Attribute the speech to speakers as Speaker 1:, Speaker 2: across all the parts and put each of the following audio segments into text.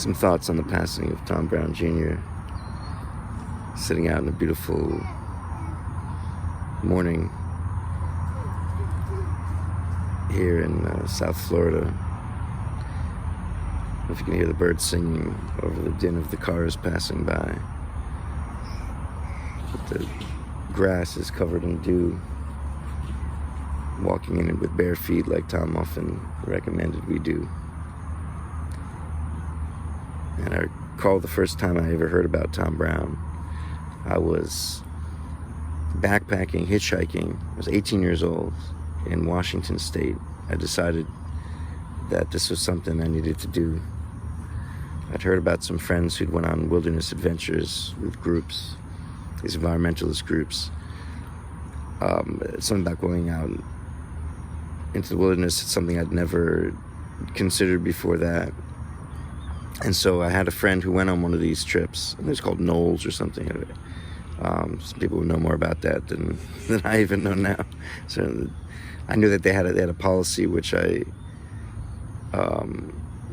Speaker 1: some thoughts on the passing of Tom Brown Jr. Sitting out in a beautiful morning here in South Florida. I don't know if you can hear the birds singing over the din of the cars passing by. But the grass is covered in dew. Walking in it with bare feet like Tom often recommended we do. And I recall the first time I ever heard about Tom Brown. I was backpacking, hitchhiking. I was 18 years old in Washington State. I decided that this was something I needed to do. I'd heard about some friends who'd went on wilderness adventures with groups, these environmentalist groups. Something about going out into the wilderness. It's something I'd never considered before that. And so I had a friend who went on one of these trips. I think it's called Knowles or something. Some people would know more about that than I even know now. So I knew that they had a policy which I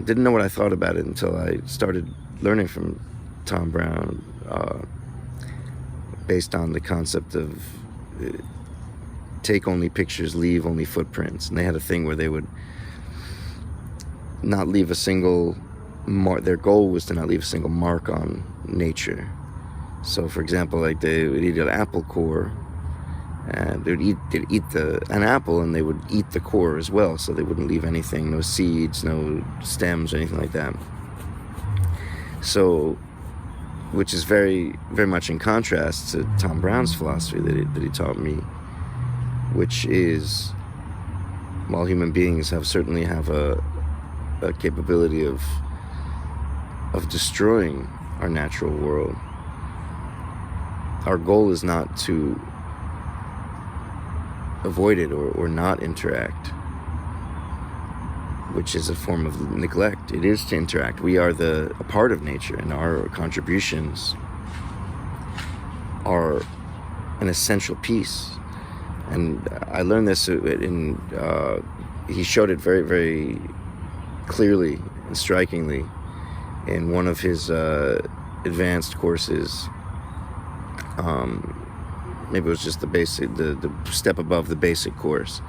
Speaker 1: didn't know what I thought about it until I started learning from Tom Brown, based on the concept of take only pictures, leave only footprints. And they had a thing where they would not leave a single mark. Their goal was to not leave a single mark on nature. So, for example, like they would eat an apple core, and they'd eat an apple, and they would eat the core as well. So they wouldn't leave anything, no seeds, no stems, or anything like that. So, which is very, very much in contrast to Tom Brown's philosophy that he taught me, which is, while human beings certainly have a capability of destroying our natural world, our goal is not to avoid it or not interact, which is a form of neglect. It is to interact. We are a part of nature, and our contributions are an essential piece. And I learned this he showed it very, very clearly and strikingly in one of his advanced courses. Maybe it was just the step above the basic course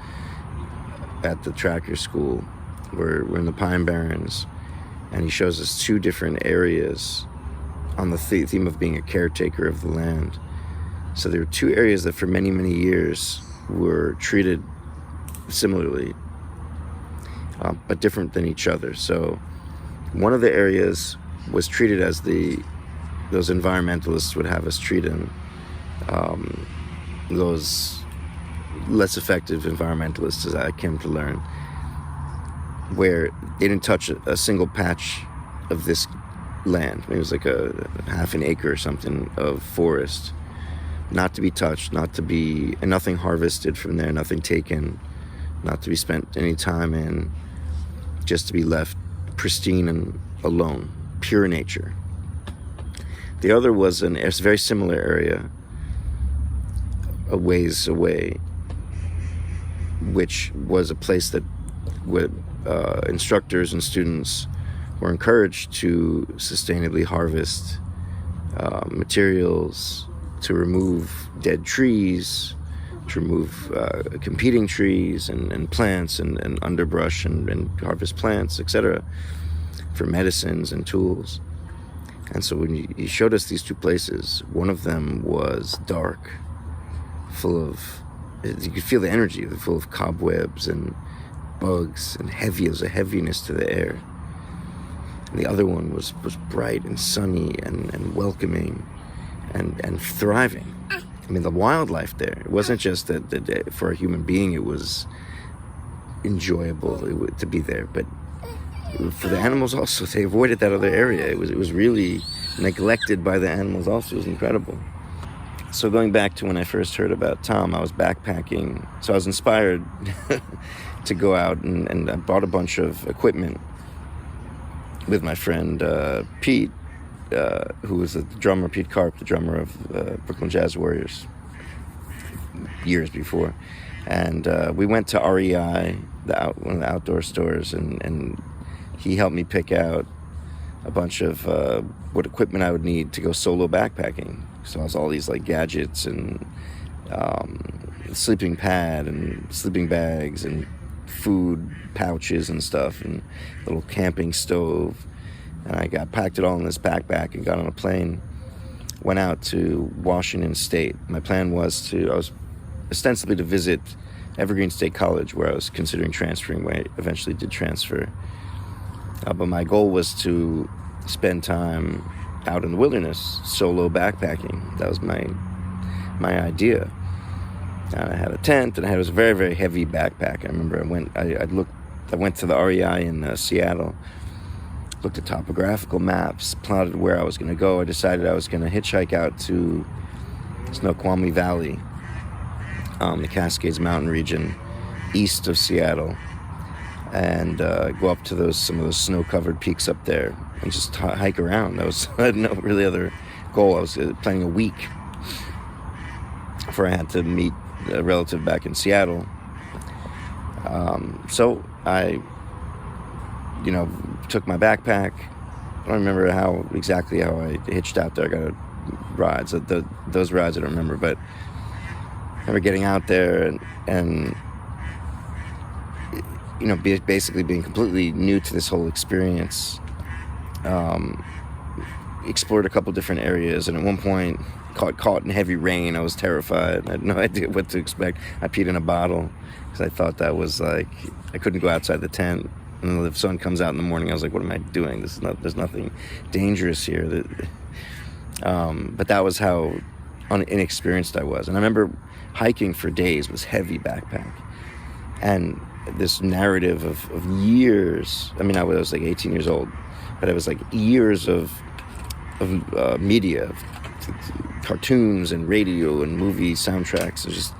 Speaker 1: at the Tracker School. We're in the Pine Barrens, and he shows us two different areas on the theme of being a caretaker of the land. So there were two areas that for many, many years were treated similarly, but different than each other. So one of the areas was treated as those environmentalists would have us treat them, those less effective environmentalists, as I came to learn, where they didn't touch a single patch of this land. It was like a half an acre or something of forest, not to be touched, and nothing harvested from there, nothing taken, not to be spent any time in, just to be left pristine and alone, pure nature. The other was a very similar area, a ways away, which was a place that instructors and students were encouraged to sustainably harvest materials, to remove dead trees, to remove competing trees and plants and underbrush and harvest plants, etc., for medicines and tools. And so when he showed us these two places, one of them was dark, full of, you could feel the energy, full of cobwebs and bugs, and heavy. There was a heaviness to the air. And the other one was bright and sunny and welcoming and thriving. I mean, the wildlife there, it wasn't just that for a human being it was enjoyable to be there, but for the animals also. They avoided that other area. It was really neglected by the animals also. It was incredible. So going back to when I first heard about Tom, I was backpacking. So I was inspired to go out, and I bought a bunch of equipment with my friend Pete, who was the drummer, Pete Karp, the drummer of Brooklyn Jazz Warriors, years before. And we went to REI, one of the outdoor stores, and he helped me pick out a bunch of what equipment I would need to go solo backpacking. So I was all these like gadgets and sleeping pad and sleeping bags and food pouches and stuff and little camping stove. And I packed it all in this backpack and got on a plane, went out to Washington State. My plan was I was ostensibly to visit Evergreen State College, where I was considering transferring, where I eventually did transfer. But my goal was to spend time out in the wilderness, solo backpacking. That was my idea. And I had a tent, and it was a very, very heavy backpack. I remember I went to the REI in Seattle, looked at topographical maps, plotted where I was going to go. I decided I was going to hitchhike out to Snoqualmie Valley, the Cascades Mountain region, east of Seattle, and go up to some of those snow-covered peaks up there and just hike around. I had no really other goal. I was planning a week before I had to meet a relative back in Seattle. So I, took my backpack. I don't remember exactly how I hitched out there. I got rides. Those rides I don't remember, but I remember getting out there and basically being completely new to this whole experience. Explored a couple different areas, and at one point caught in heavy rain. I was terrified. I had no idea what to expect. I peed in a bottle because I thought that was like, I couldn't go outside the tent. And the sun comes out in the morning. I was like, what am I doing? There's nothing dangerous here. But that was how inexperienced I was. And I remember hiking for days with heavy backpack. And this narrative of years, I was like 18 years old, but it was like years of media, cartoons and radio and movie soundtracks, and just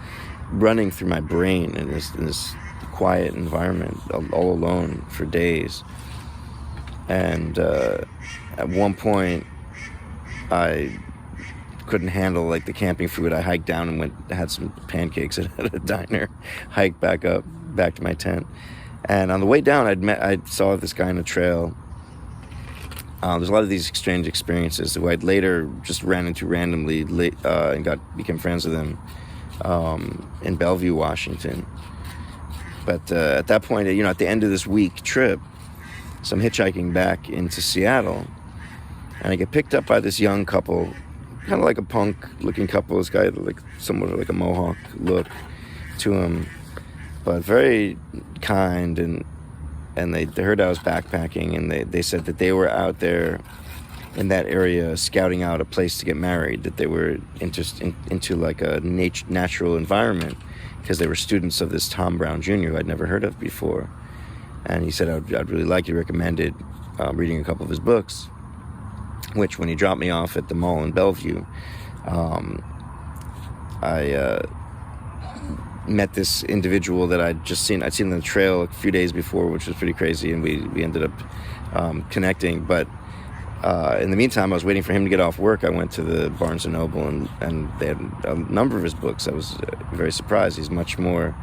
Speaker 1: running through my brain in this quiet environment, all alone for days. And at one point, I couldn't handle like the camping food. I hiked down and had some pancakes at a diner, hiked back to my tent. And on the way down, I saw this guy on a trail. There's a lot of these exchange experiences who I'd later just ran into randomly and became friends with him in Bellevue, Washington. But at that point, at the end of this week trip, so I'm hitchhiking back into Seattle, and I get picked up by this young couple, kind of like a punk-looking couple. This guy had like somewhat like a mohawk look to him, but very kind, and they heard I was backpacking, and they said that they were out there in that area scouting out a place to get married, that they were interested into like a natural environment, because they were students of this Tom Brown Jr. who I'd never heard of before. And he said I'd really like you, recommended reading a couple of his books, which when he dropped me off at the mall in Bellevue, I met this individual that I'd seen on the trail a few days before, which was pretty crazy, and we ended up connecting. But in the meantime, I was waiting for him to get off work. I went to the Barnes & Noble, and they had a number of his books. I was very surprised. He's much more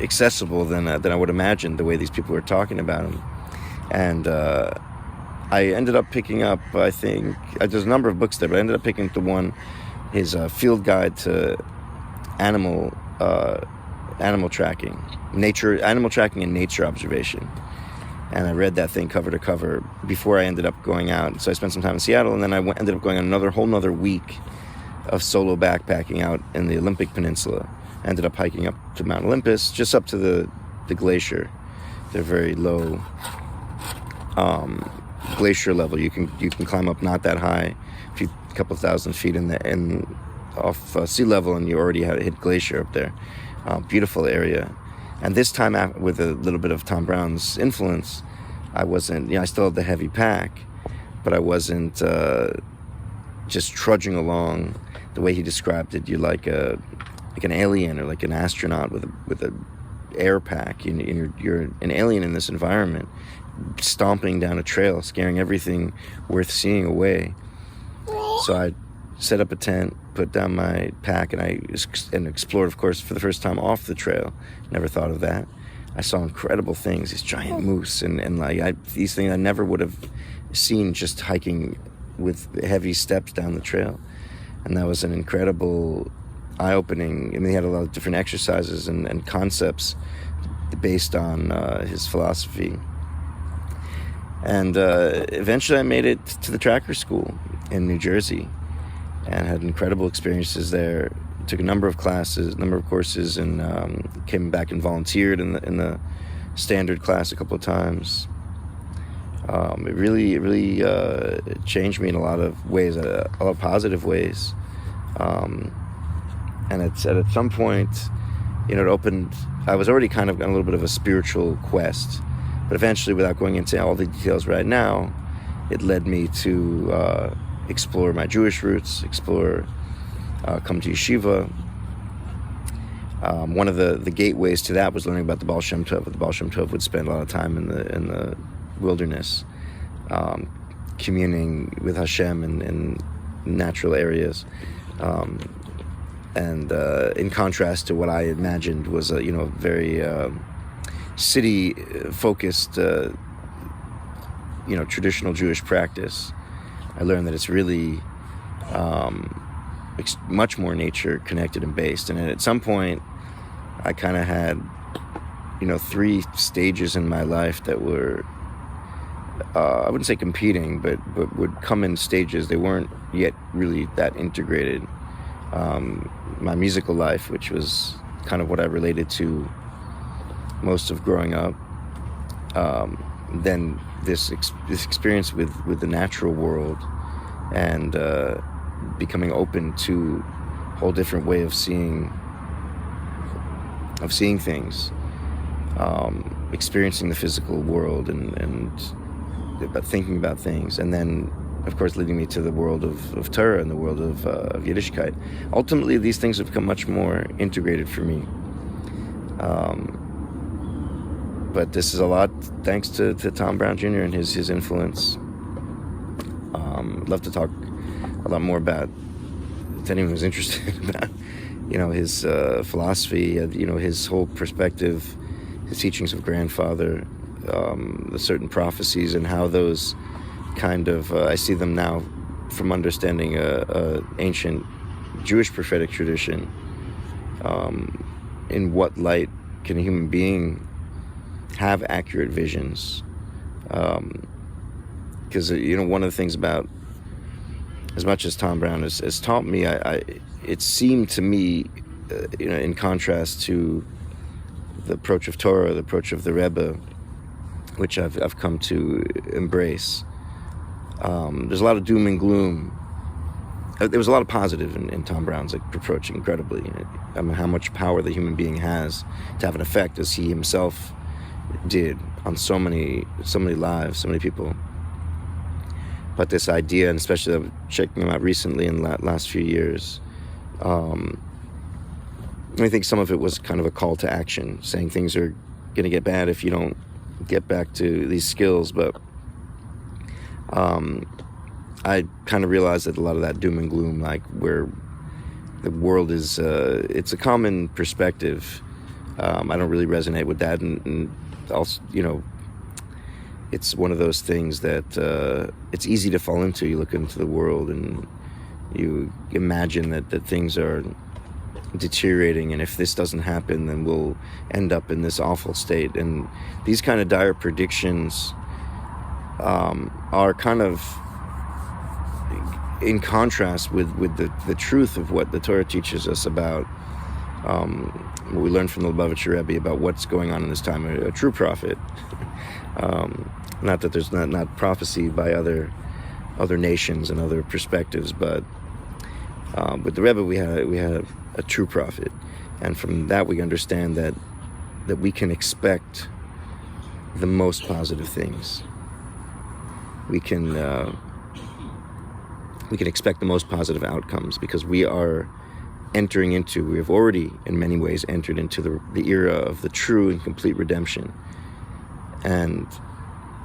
Speaker 1: accessible than I would imagine, the way these people were talking about him. And I ended up picking up, I think, there's a number of books there, but I ended up picking up his field guide to animal tracking, animal tracking and nature observation. And I read that thing cover to cover before I ended up going out. So I spent some time in Seattle, and then I ended up going on another whole week of solo backpacking out in the Olympic Peninsula. I ended up hiking up to Mount Olympus, just up to the glacier. They're very low glacier level. You can climb up not that high, a couple thousand feet off sea level, and you already hit glacier up there. Beautiful area. And this time, with a little bit of Tom Brown's influence, I wasn't, I still had the heavy pack, but I wasn't just trudging along the way he described it. You're like an alien or like an astronaut with a air pack. You're an alien in this environment, stomping down a trail, scaring everything worth seeing away. So I set up a tent, put down my pack, and explored, of course, for the first time off the trail. Never thought of that. I saw incredible things, these giant moose, and like these things I never would have seen just hiking with heavy steps down the trail. And that was an incredible eye-opening. I mean, he had a lot of different exercises and concepts based on his philosophy. And eventually I made it to the tracker school in New Jersey and had incredible experiences there. Took a number of courses, and came back and volunteered in the standard class a couple of times. It really changed me in a lot of ways, a lot of positive ways. And at some point, it opened. I was already kind of on a little bit of a spiritual quest, but eventually, without going into all the details right now, it led me to explore my Jewish roots, come to yeshiva. One of the gateways to that was learning about the Baal Shem Tov. The Baal Shem Tov would spend a lot of time in the wilderness, communing with Hashem in natural areas, and in contrast to what I imagined was a very city-focused, traditional Jewish practice. I learned that it's really much more nature connected and based. And at some point, I kind of had, 3 stages in my life that were, I wouldn't say competing, but would come in stages. They weren't yet really that integrated. My musical life, which was kind of what I related to most of growing up. Then this experience with the natural world, and becoming open to a whole different way of seeing things, experiencing the physical world, and about thinking about things, and then of course leading me to the world of Torah and the world of Yiddishkeit. Ultimately, these things have become much more integrated for me. But this is a lot thanks to Tom Brown Jr. and his influence. I'd love to talk a lot more about, if anyone who's interested, about his philosophy, his whole perspective, his teachings of grandfather, the certain prophecies, and how those kind of I see them now from understanding a ancient Jewish prophetic tradition. In what light can a human being have accurate visions? Because one of the things about, as much as Tom Brown has taught me, it seemed to me, in contrast to the approach of Torah, the approach of the Rebbe, which I've come to embrace. There's a lot of doom and gloom. There was a lot of positive in Tom Brown's approach, incredibly. I mean, how much power the human being has to have an effect, as he himself did on so many lives, so many people. But this idea, and especially checking him out recently in the last few years, I think some of it was kind of a call to action, saying things are going to get bad if you don't get back to these skills. But I kind of realized that a lot of that doom and gloom, like where the world is, it's a common perspective. I don't really resonate with that, and also, it's one of those things that it's easy to fall into. You look into the world and you imagine that things are deteriorating, and if this doesn't happen, then we'll end up in this awful state. And these kind of dire predictions are kind of in contrast with the truth of what the Torah teaches us about what we learned from the Lubavitcher Rebbe about what's going on in this time, a true prophet. Not that there's not prophecy by other nations and other perspectives, but with the Rebbe we had a true prophet, and from that we understand that we can expect the most positive things. We can expect the most positive outcomes, because we have already in many ways entered into the era of the true and complete redemption. And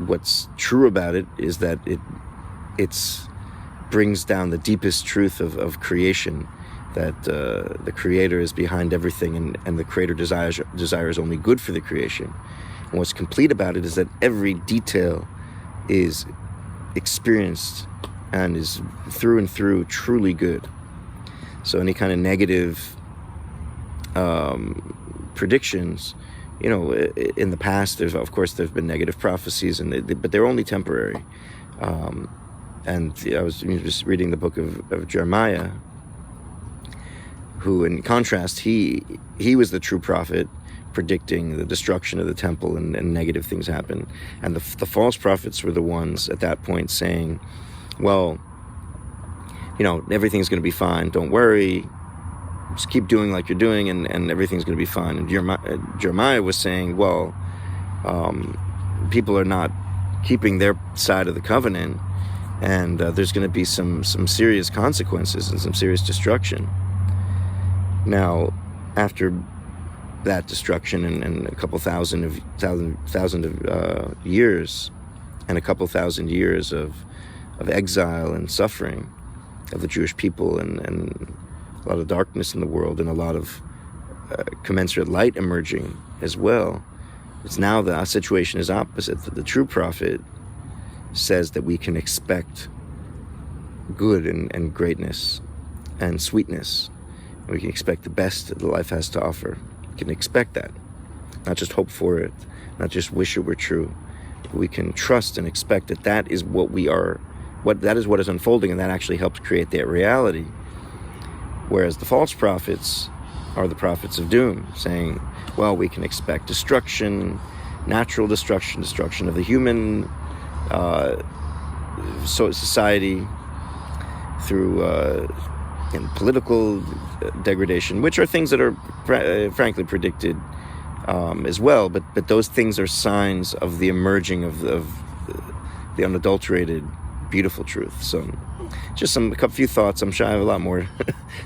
Speaker 1: what's true about it is that it brings down the deepest truth of creation that the Creator is behind everything, and the Creator desires only good for the creation. And what's complete about it is that every detail is experienced and is through and through truly good. So any kind of negative predictions, in the past, there's been negative prophecies, but they're only temporary. And I was just reading the book of Jeremiah, who, in contrast, he was the true prophet, predicting the destruction of the temple, and negative things happen. And the false prophets were the ones at that point saying, well, everything's going to be fine. Don't worry. Just keep doing like you're doing, and everything's going to be fine. And Jeremiah was saying, well, people are not keeping their side of the covenant, and there's going to be some serious consequences and some serious destruction. Now, after that destruction and a couple thousand of years, and a couple thousand years of exile and suffering of the Jewish people, and a lot of darkness in the world, and a lot of commensurate light emerging as well, it's now that our situation is opposite. That the true prophet says that we can expect good and greatness and sweetness. We can expect the best that life has to offer. We can expect that, not just hope for it, not just wish it were true. But we can trust and expect that is what we are, that is what is unfolding, and that actually helps create that reality. Whereas the false prophets are the prophets of doom, saying, well, we can expect destruction, natural destruction of the human society, through political degradation, which are things that are frankly predicted as well. But those things are signs of the emerging of the unadulterated, beautiful truth. So just a few thoughts. I'm sure I have a lot more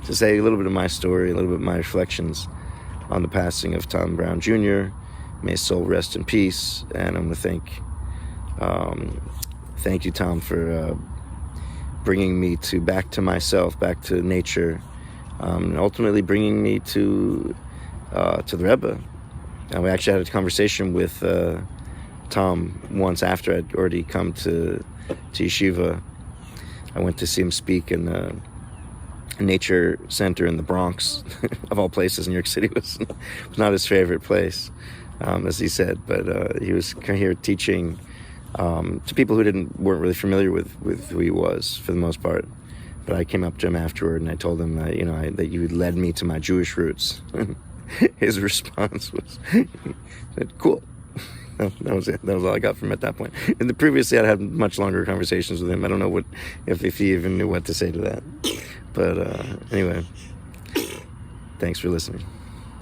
Speaker 1: to say, a little bit of my story, a little bit of my reflections on the passing of Tom Brown Jr. May his soul rest in peace. And I'm going to thank you, Tom, for bringing me back to myself, back to nature, and ultimately bringing me to the Rebbe. And we actually had a conversation with Tom once after I'd already come to yeshiva. I went to see him speak in a nature center in the Bronx, of all places. New York City was not his favorite place, as he said, but he was here teaching to people who weren't really familiar with who he was, for the most part. But I came up to him afterward and I told him that you had led me to my Jewish roots. His response was, "Cool." That was it. That was all I got from him at that point. And previously I'd had much longer conversations with him. I don't know if he even knew what to say to that. But anyway, thanks for listening.